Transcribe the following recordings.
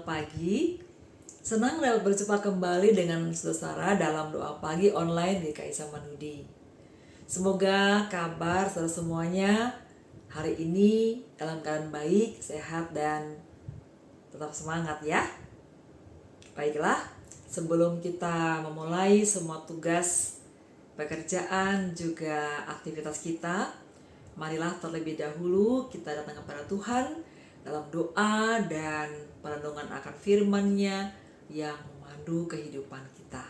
selamat pagi. Senang dapat berjumpa kembali dengan saudara dalam doa pagi online di GKI Samanhudi. Semoga kabar saudara semuanya hari ini dalam keadaan baik, sehat, dan tetap semangat ya. Baiklah, sebelum kita memulai semua tugas, pekerjaan, juga aktivitas kita, marilah terlebih dahulu kita datang kepada Tuhan dalam doa dan perenungan akan firman-Nya yang memandu kehidupan kita.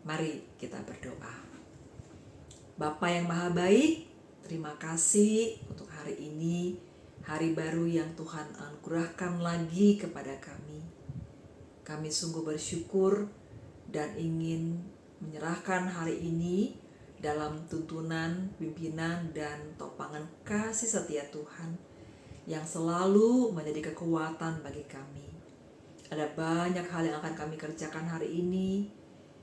Mari kita berdoa. Bapa yang Maha Baik, terima kasih untuk hari ini, hari baru yang Tuhan anugerahkan lagi kepada kami. Kami sungguh bersyukur dan ingin menyerahkan hari ini dalam tuntunan, pimpinan, dan topangan kasih setia Tuhan yang selalu menjadi kekuatan bagi kami. Ada banyak hal yang akan kami kerjakan hari ini,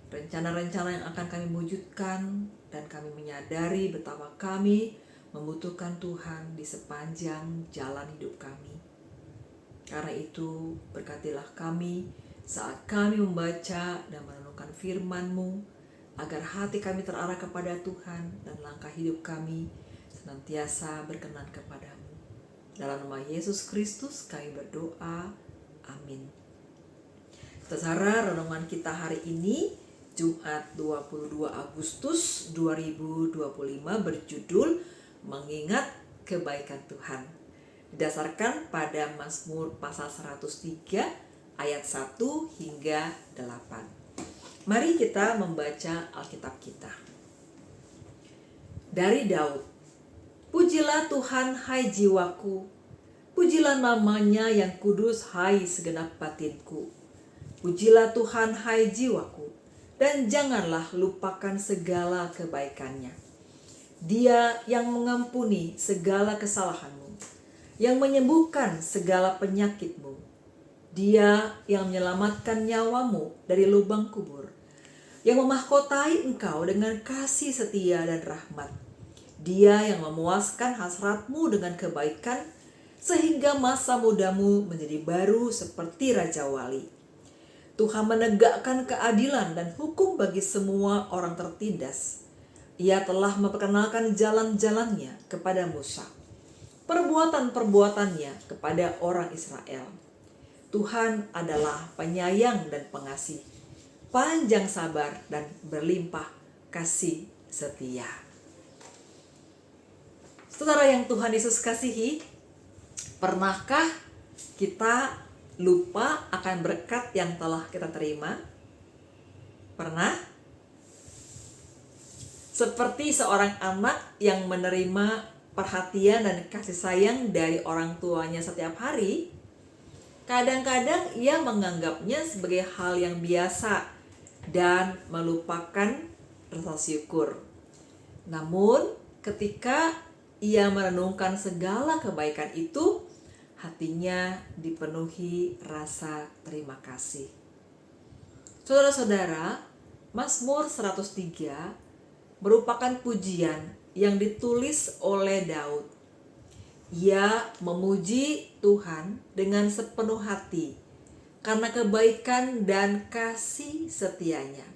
rencana-rencana yang akan kami wujudkan, dan kami menyadari betapa kami membutuhkan Tuhan di sepanjang jalan hidup kami. Karena itu, berkatilah kami saat kami membaca dan merenungkan firman-Mu, agar hati kami terarah kepada Tuhan dan langkah hidup kami senantiasa berkenan kepadamu. Dalam nama Yesus Kristus kami berdoa, amin. Saudara, renungan kita hari ini Jumat 22 Agustus 2025 berjudul Mengingat Kebaikan Tuhan. Didasarkan pada Mazmur pasal 103 ayat 1 hingga 8. Mari kita membaca Alkitab kita. Dari Daud. Pujilah Tuhan, hai jiwaku. Pujilah namanya yang kudus, hai segenap batinku. Pujilah Tuhan, hai jiwaku. Dan janganlah lupakan segala kebaikannya. Dia yang mengampuni segala kesalahanmu, yang menyembuhkan segala penyakitmu. Dia yang menyelamatkan nyawamu dari lubang kubur, yang memahkotai engkau dengan kasih setia dan rahmat. Dia yang memuaskan hasratmu dengan kebaikan, sehingga masa mudamu menjadi baru seperti Raja Wali. Tuhan menegakkan keadilan dan hukum bagi semua orang tertindas. Ia telah memperkenalkan jalan-jalannya kepada Musa, perbuatan-perbuatannya kepada orang Israel. Tuhan adalah penyayang dan pengasih, panjang sabar dan berlimpah kasih setia. Saudara yang Tuhan Yesus kasihi, pernahkah kita lupa akan berkat yang telah kita terima? Pernah? Seperti seorang anak yang menerima perhatian dan kasih sayang dari orang tuanya setiap hari, kadang-kadang ia menganggapnya sebagai hal yang biasa dan melupakan rasa syukur. Namun, ketika ia merenungkan segala kebaikan itu, hatinya dipenuhi rasa terima kasih. Saudara-saudara, Mazmur 103 merupakan pujian yang ditulis oleh Daud. Ia memuji Tuhan dengan sepenuh hati karena kebaikan dan kasih setianya.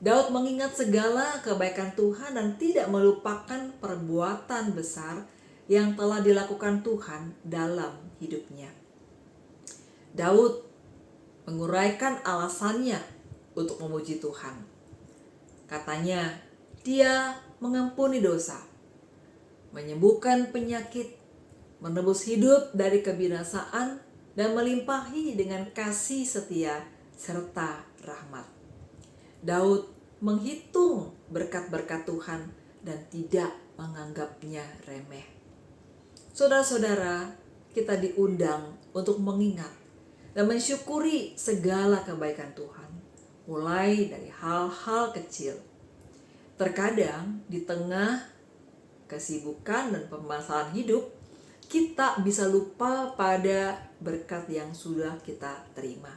Daud mengingat segala kebaikan Tuhan dan tidak melupakan perbuatan besar yang telah dilakukan Tuhan dalam hidupnya. Daud menguraikan alasannya untuk memuji Tuhan. Katanya, dia mengampuni dosa, menyembuhkan penyakit, menebus hidup dari kebinasaan, dan melimpahi dengan kasih setia serta rahmat. Daud menghitung berkat-berkat Tuhan dan tidak menganggapnya remeh. Saudara-saudara, kita diundang untuk mengingat dan mensyukuri segala kebaikan Tuhan, mulai dari hal-hal kecil. Terkadang di tengah kesibukan dan permasalahan hidup, kita bisa lupa pada berkat yang sudah kita terima.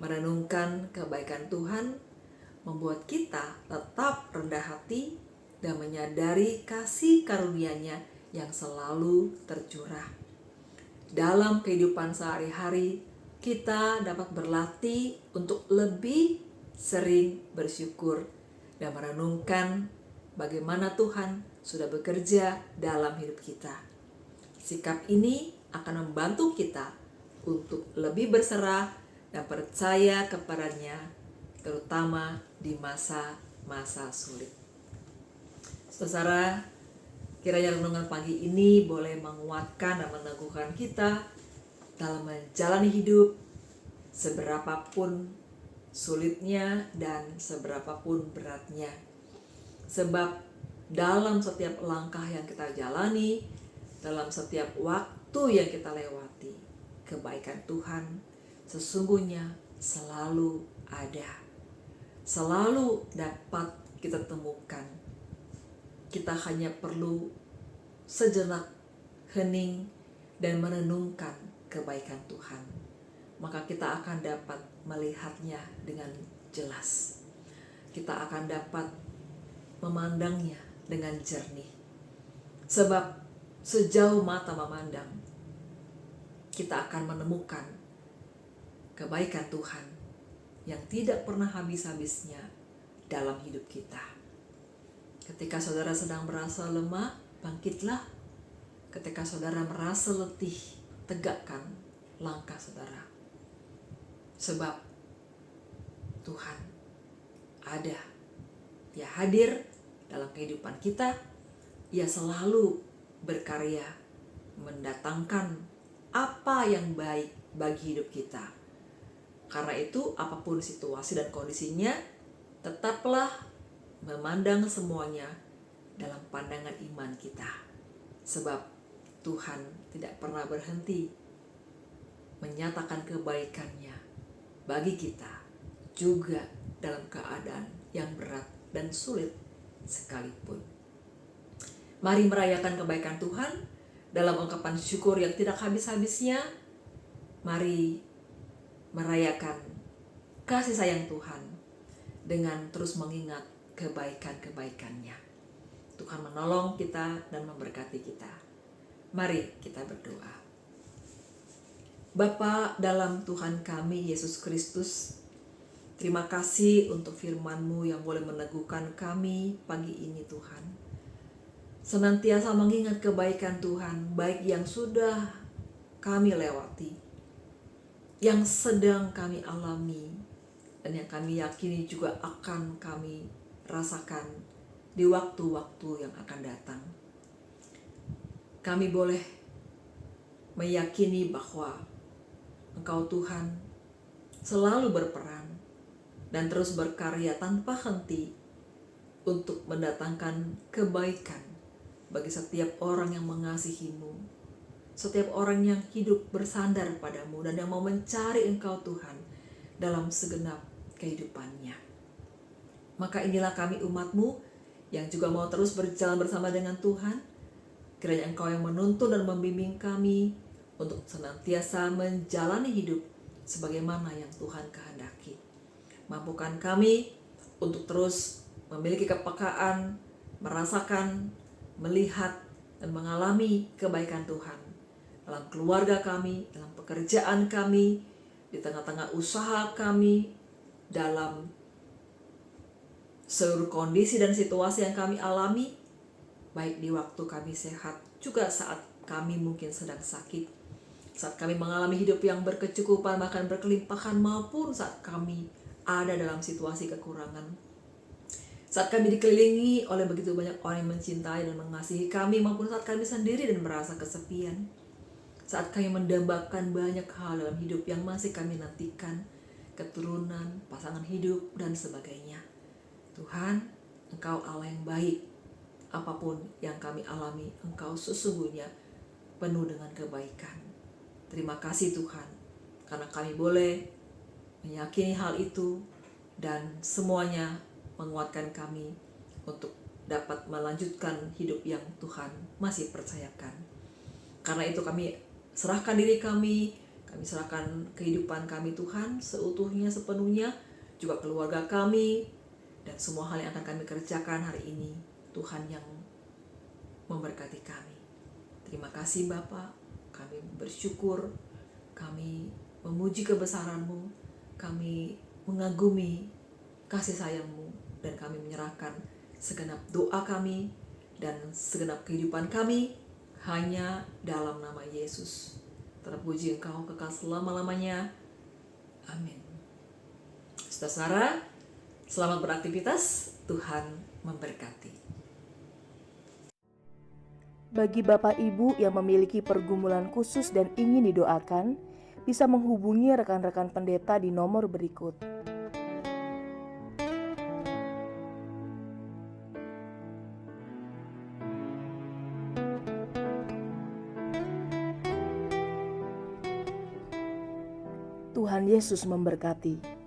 Merenungkan kebaikan Tuhan membuat kita tetap rendah hati dan menyadari kasih karunia-Nya yang selalu tercurah. Dalam kehidupan sehari-hari, kita dapat berlatih untuk lebih sering bersyukur dan merenungkan bagaimana Tuhan sudah bekerja dalam hidup kita. Sikap ini akan membantu kita untuk lebih berserah dan percaya kepadanya, terutama di masa-masa sulit. Saudara, kiranya renungan pagi ini boleh menguatkan dan meneguhkan kita dalam menjalani hidup seberapapun sulitnya dan seberapapun beratnya. Sebab dalam setiap langkah yang kita jalani, dalam setiap waktu yang kita lewati, kebaikan Tuhan sesungguhnya selalu ada, selalu dapat kita temukan. Kita hanya perlu sejenak hening dan merenungkan kebaikan Tuhan, maka kita akan dapat melihatnya dengan jelas. Kita akan dapat memandangnya dengan jernih. Sebab sejauh mata memandang, kita akan menemukan kebaikan Tuhan yang tidak pernah habis-habisnya dalam hidup kita. Ketika saudara sedang merasa lemah, bangkitlah. Ketika saudara merasa letih, tegakkan langkah saudara. Sebab Tuhan ada. Dia hadir dalam kehidupan kita. Ia selalu berkarya mendatangkan apa yang baik bagi hidup kita. Karena itu, apapun situasi dan kondisinya, tetaplah memandang semuanya dalam pandangan iman kita. Sebab Tuhan tidak pernah berhenti menyatakan kebaikannya bagi kita, juga dalam keadaan yang berat dan sulit sekalipun. Mari merayakan kebaikan Tuhan dalam ungkapan syukur yang tidak habis-habisnya. Mari merayakan kasih sayang Tuhan dengan terus mengingat kebaikan-kebaikannya. Tuhan menolong kita dan memberkati kita. Mari kita berdoa. Bapa dalam Tuhan kami Yesus Kristus, terima kasih untuk firman-Mu yang boleh meneguhkan kami pagi ini Tuhan. Senantiasa mengingat kebaikan Tuhan, baik yang sudah kami lewati, yang sedang kami alami, dan yang kami yakini juga akan kami rasakan di waktu-waktu yang akan datang. Kami boleh meyakini bahwa Engkau Tuhan selalu berperan dan terus berkarya tanpa henti untuk mendatangkan kebaikan bagi setiap orang yang mengasihi-Mu, setiap orang yang hidup bersandar padamu dan yang mau mencari Engkau Tuhan dalam segenap kehidupannya. Maka inilah kami umat-Mu yang juga mau terus berjalan bersama dengan Tuhan. Kiranya Engkau yang menuntun dan membimbing kami untuk senantiasa menjalani hidup sebagaimana yang Tuhan kehendaki. Mampukan kami untuk terus memiliki kepekaan, merasakan, melihat, dan mengalami kebaikan Tuhan dalam keluarga kami, dalam pekerjaan kami, di tengah-tengah usaha kami, dalam seluruh kondisi dan situasi yang kami alami, baik di waktu kami sehat, juga saat kami mungkin sedang sakit, saat kami mengalami hidup yang berkecukupan, bahkan berkelimpahan, maupun saat kami ada dalam situasi kekurangan. Saat kami dikelilingi oleh begitu banyak orang yang mencintai dan mengasihi kami, maupun saat kami sendiri dan merasa kesepian. Saat kami mendambakan banyak hal dalam hidup yang masih kami nantikan, keturunan, pasangan hidup, dan sebagainya. Tuhan, Engkau Allah yang baik. Apapun yang kami alami, Engkau sesungguhnya penuh dengan kebaikan. Terima kasih Tuhan, karena kami boleh meyakini hal itu dan semuanya menguatkan kami untuk dapat melanjutkan hidup yang Tuhan masih percayakan. Karena itu kami serahkan diri kami serahkan kehidupan kami Tuhan seutuhnya, sepenuhnya, juga keluarga kami, dan semua hal yang akan kami kerjakan hari ini. Tuhan yang memberkati kami. Terima kasih Bapa, kami bersyukur, kami memuji kebesaran-Mu, kami mengagumi kasih sayang-Mu, dan kami menyerahkan segenap doa kami dan segenap kehidupan kami hanya dalam nama Yesus. Terpuji Engkau kekal selama-lamanya. Amin. Saudara, selamat beraktivitas. Tuhan memberkati. Bagi Bapak Ibu yang memiliki pergumulan khusus dan ingin didoakan, bisa menghubungi rekan-rekan pendeta di nomor berikut. Tuhan Yesus memberkati.